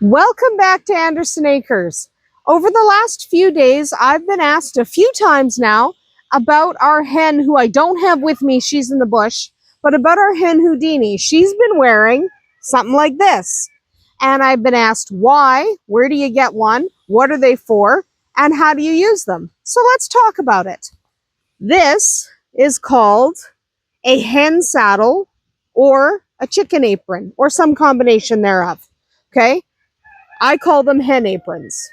Welcome back to Andersen Acres. Over the last few days, I've been asked a few times now about our hen who I don't have with me, she's in the bush, but about our hen Houdini. She's been wearing something like this. And I've been asked why, where do you get one, what are they for, and how do you use them? So let's talk about it. This is called a hen saddle or a chicken apron or some combination thereof. Okay? I call them hen aprons.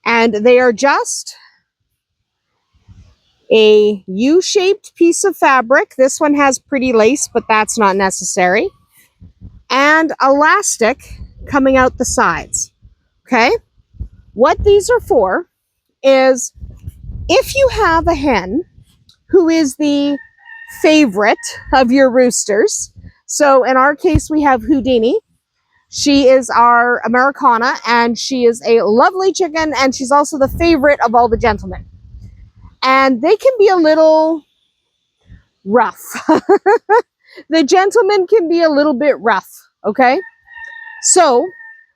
And they are just a U-shaped piece of fabric. This one has pretty lace, but that's not necessary. And elastic coming out the sides. Okay? What these are for is if you have a hen who is the favorite of your roosters. So in our case, we have Houdini. She is our Americana, and she is a lovely chicken, and she's also the favorite of all the gentlemen. And they can be a little rough. The gentlemen can be a little bit rough, okay? So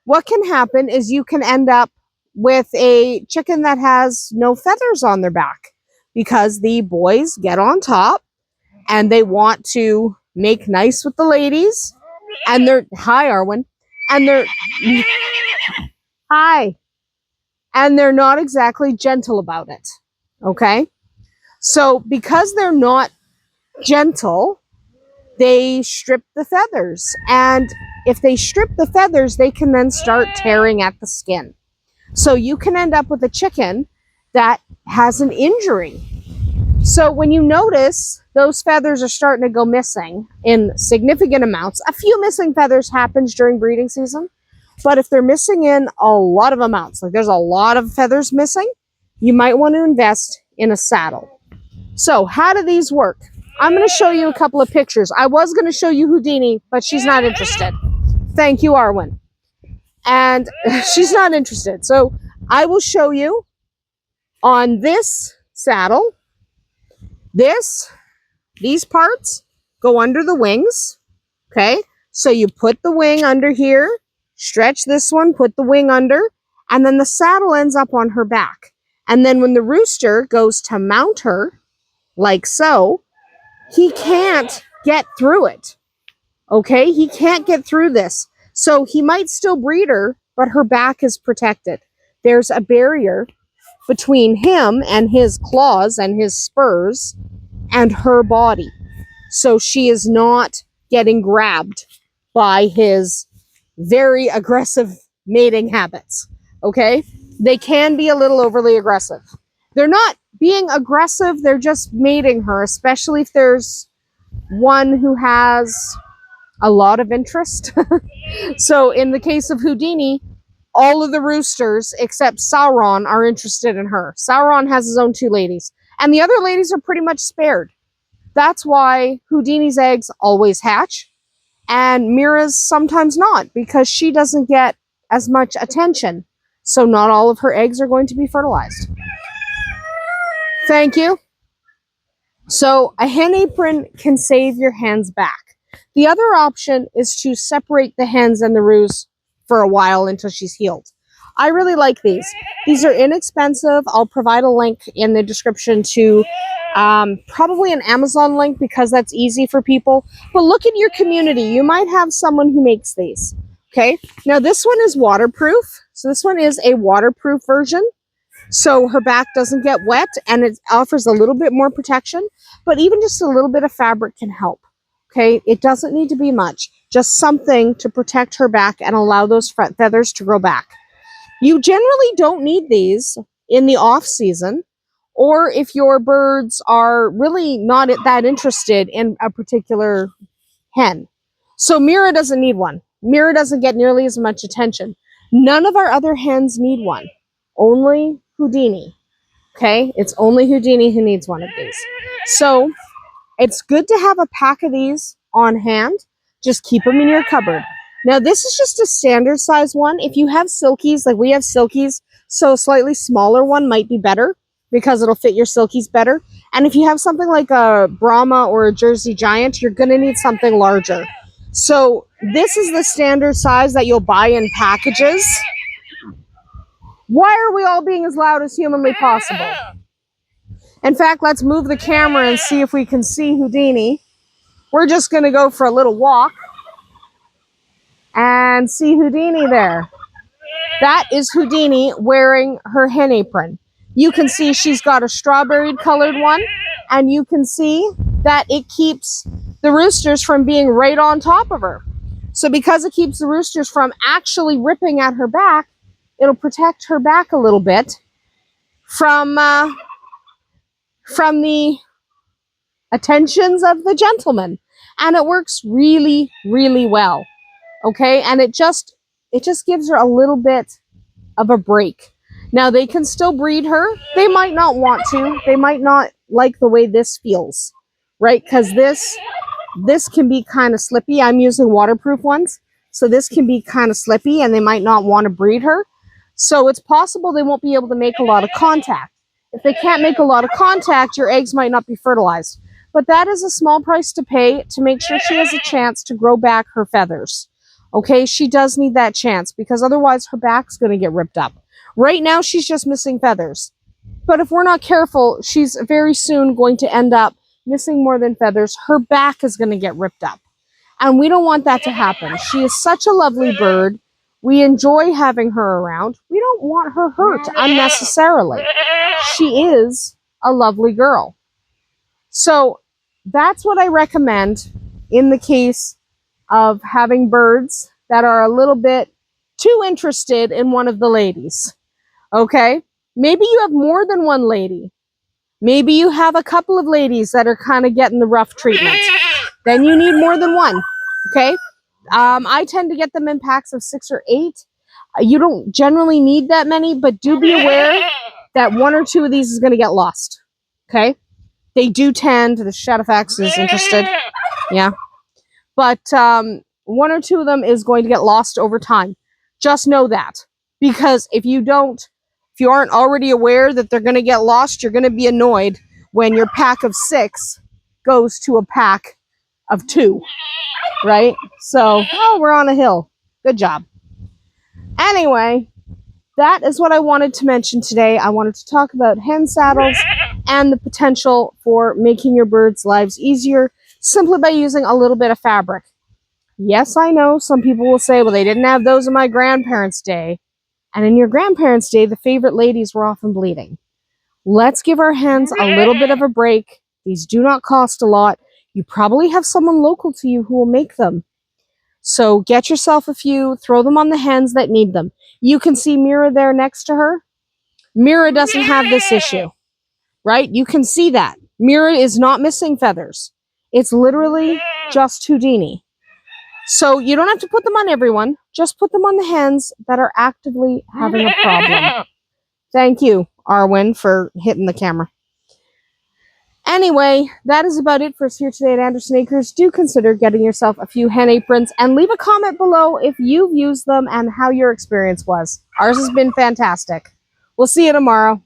what can happen is you can end up with a chicken that has no feathers on their back because the boys get on top and they want to make nice with the ladies. And they're, hi, Arwen. And they're, hi. And they're not exactly gentle about it. Okay? So because they're not gentle, they strip the feathers. And if they strip the feathers, they can then start tearing at the skin. So you can end up with a chicken that has an injury. So when you notice those feathers are starting to go missing in significant amounts, a few missing feathers happens during breeding season, but if they're missing in a lot of amounts, like there's a lot of feathers missing, you might want to invest in a saddle. So how do these work? I'm going to show you a couple of pictures. I was going to show you Houdini, but she's not interested. Thank you, Arwen. And she's not interested. So I will show you on this saddle. These parts go under the wings, okay? So you put the wing under here, stretch this one, put the wing under, and then the saddle ends up on her back. And then when the rooster goes to mount her, like so, he can't get through it, okay? He can't get through this. So he might still breed her, but her back is protected. There's a barrier between him and his claws and his spurs and her body. So she is not getting grabbed by his very aggressive mating habits. Okay? They can be a little overly aggressive. They're not being aggressive, they're just mating her, especially if there's one who has a lot of interest. So in the case of Houdini, all of the roosters except Sauron are interested in her. Sauron has his own two ladies. And the other ladies are pretty much spared. That's why Houdini's eggs always hatch. And Mira's sometimes not, because she doesn't get as much attention. So not all of her eggs are going to be fertilized. Thank you. So a hen apron can save your hen's back. The other option is to separate the hens and the roos for a while until she's healed. I really like these. These are inexpensive. I'll provide a link in the description to probably an Amazon link because that's easy for people. But look in your community. You might have someone who makes these. Okay. Now this one is waterproof. So this one is a waterproof version. So her back doesn't get wet and it offers a little bit more protection. But even just a little bit of fabric can help. Okay, it doesn't need to be much, just something to protect her back and allow those feathers to grow back. You generally don't need these in the off season, or if your birds are really not that interested in a particular hen. So Mira doesn't need one. Mira doesn't get nearly as much attention. None of our other hens need one. Only Houdini. Okay, it's only Houdini who needs one of these. So it's good to have a pack of these on hand. Just keep them in your cupboard. Now, this is just a standard size one. If you have silkies, like we have silkies, so a slightly smaller one might be better because it'll fit your silkies better. And if you have something like a Brahma or a Jersey Giant, you're going to need something larger. So this is the standard size that you'll buy in packages. Why are we all being as loud as humanly possible? In fact, let's move the camera and see if we can see Houdini. We're just going to go for a little walk and see Houdini there. That is Houdini wearing her hen apron. You can see she's got a strawberry colored one, and you can see that it keeps the roosters from being right on top of her. So because it keeps the roosters from actually ripping at her back, it'll protect her back a little bit from the attentions of the gentleman. And it works really, really well. Okay, and it just gives her a little bit of a break. Now they can still breed her. They might not want to. They might not like the way this feels, right? Because this can be kind of slippy. I'm using waterproof ones, so this can be kind of slippy, and they might not want to breed her. So it's possible they won't be able to make a lot of contact. If they can't make a lot of contact, your eggs might not be fertilized. But that is a small price to pay to make sure she has a chance to grow back her feathers. Okay, she does need that chance because otherwise her back's going to get ripped up. Right now, she's just missing feathers. But if we're not careful, she's very soon going to end up missing more than feathers. Her back is going to get ripped up. And we don't want that to happen. She is such a lovely bird. We enjoy having her around. We don't want her hurt unnecessarily. She is a lovely girl. So that's what I recommend in the case of having birds that are a little bit too interested in one of the ladies. Okay? Maybe you have more than one lady. Maybe you have a couple of ladies that are kind of getting the rough treatment. Then you need more than one. Okay? I tend to get them in packs of 6 or 8. You don't generally need that many, but do be aware that 1 or 2 of these is going to get lost. Okay? They do tend, the Shadowfax is interested. Yeah. But 1 or 2 of them is going to get lost over time. Just know that. Because if you aren't already aware that they're going to get lost, you're going to be annoyed when your pack of 6 goes to a pack of 2. Right? So, we're on a hill. Good job. Anyway, that is what I wanted to mention today. I wanted to talk about hen saddles and the potential for making your birds' lives easier simply by using a little bit of fabric. Yes, I know some people will say, well, they didn't have those in my grandparents' day. And in your grandparents' day, the favorite ladies were often bleeding. Let's give our hens a little bit of a break. These do not cost a lot. You probably have someone local to you who will make them. So get yourself a few, throw them on the hens that need them. You can see Mira there next to her. Mira doesn't have this issue, right? You can see that. Mira is not missing feathers. It's literally just Houdini. So you don't have to put them on everyone. Just put them on the hens that are actively having a problem. Thank you, Arwen, for hitting the camera. Anyway, that is about it for us here today at Andersen Acres. Do consider getting yourself a few hen aprons and leave a comment below if you've used them and how your experience was. Ours has been fantastic. We'll see you tomorrow.